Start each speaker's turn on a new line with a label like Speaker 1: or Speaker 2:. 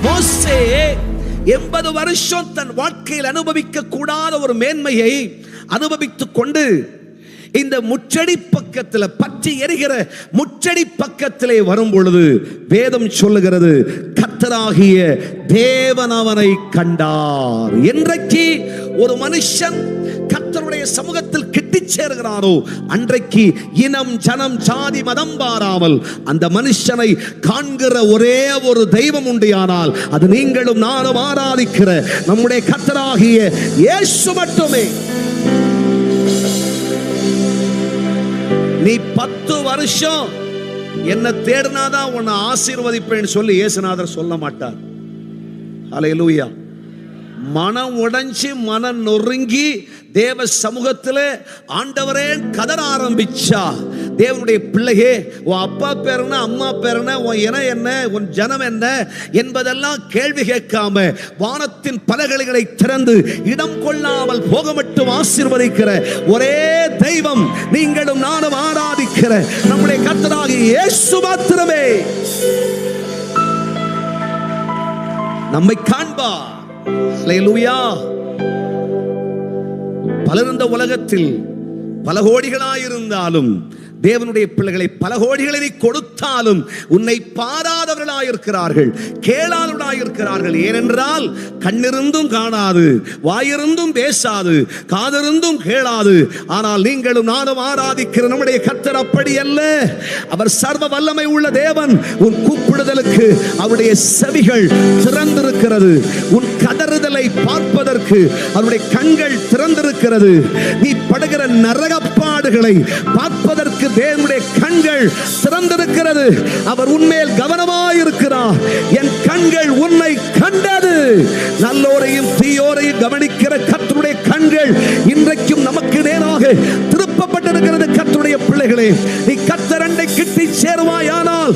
Speaker 1: மோசே 80 வருஷம் தன் வாழ்க்கையில் அனுபவிக்க கூடாத ஒரு மேன்மையை அனுபவித்துக் கொண்டு இந்த முச்சடி பக்கத்தில் பற்றி எரிகிற முச்சடி பக்கத்திலே வரும் பொழுது வேதம் சொல்லுகிறது, கர்த்தராகிய தேவன் அவனை கண்டார். என்றைக்கு ஒரு மனுஷன் கர்த்தருடைய சமூகத்தில் கிட்டிச் சேர்கிறாரோ அன்றைக்கு இனம் ஜனம் சாதி மதம் பாராமல் அந்த மனுஷனை காண்கிற ஒரே ஒரு தெய்வம் உண்டியானால் அது நீங்களும் நானும் ஆராதிக்கிற நம்முடைய கர்த்தராகிய இயேசு மட்டுமே. நீ 10 வருஷம் என்ன தேடினாதான் உன்னை ஆசீர்வதிப்பேன்னு சொல்லி இயேசுநாதர் சொல்ல மாட்டார். ஹல்லேலூயா. மனம் உடைஞ்சி மனம் நொறுங்கி தேவ சமூகத்தில் ஆண்டவரே கதற ஆரம்பிச்சா, தேவனுடைய பிள்ளையே, உன் அப்பா பேர் என்ன, அம்மா பேர் என்ன, உன் இனம் என்ன, உன் ஜனம் என்ன என்பதெல்லாம் கேள்வி கேட்காம வானத்தின் பலகைகளை திறந்து இடம் கொள்ளாமல் போக மட்டும் ஆசீர்வதிக்கிற ஒரே தெய்வம் நீங்களும் நானும் ஆராதிக்கிற நம்முடைய கர்த்தராகிய இயேசு மாத்திரமே. நம்மை காண்பா. ஹல்லேலூயா. பலர் இந்த உலகத்தில் பல கோடிகளாயிருந்தாலும் தேவனுடைய பிள்ளைகளை பல கோடிகளை நீ கொடுத்தாலும் உன்னை பாராதவர்களாயிருக்கிறார்கள், கேளாதவர்களாயிருக்கிறார்கள். ஏனென்றால் கண்ணிருந்தும் காணாது, வாயிருந்தும் பேசாது, காதிருந்தும் கேளாது. ஆனால் நீங்களும் நானும் ஆராதிக்கிற நம்முடைய கர்த்தர் அப்படி அல்ல. அவர் சர்வ வல்லமை உள்ள தேவன். உன் கூப்பிடுதலுக்கு அவருடைய செவிகள் திறந்திருக்கிறது. உன் கதறுதலை பார்ப்பதற்கு அவருடைய கண்கள் திறந்திருக்கிறது. நீ படுகிற நரகப்பாடுகளை பார்ப்பதற்கு தேவனுடைய கண்கள் திறந்திருக்கிறது. அவர் உன்மேல் கவனமாயிருக்கிறார். என் கண்கள் உன்னை கண்டது. நல்லோரையும் தீயோரையும் கவனிக்கிற கர்த்தருடைய கண்கள் இன்றைக்கும் நமக்கு நேராக திருப்பப்பட்டிருக்கிறது. கர்த்தருடைய பிள்ளைகளே, நீ கர்த்தர் அண்டை கிட்டி சேருவாயானால்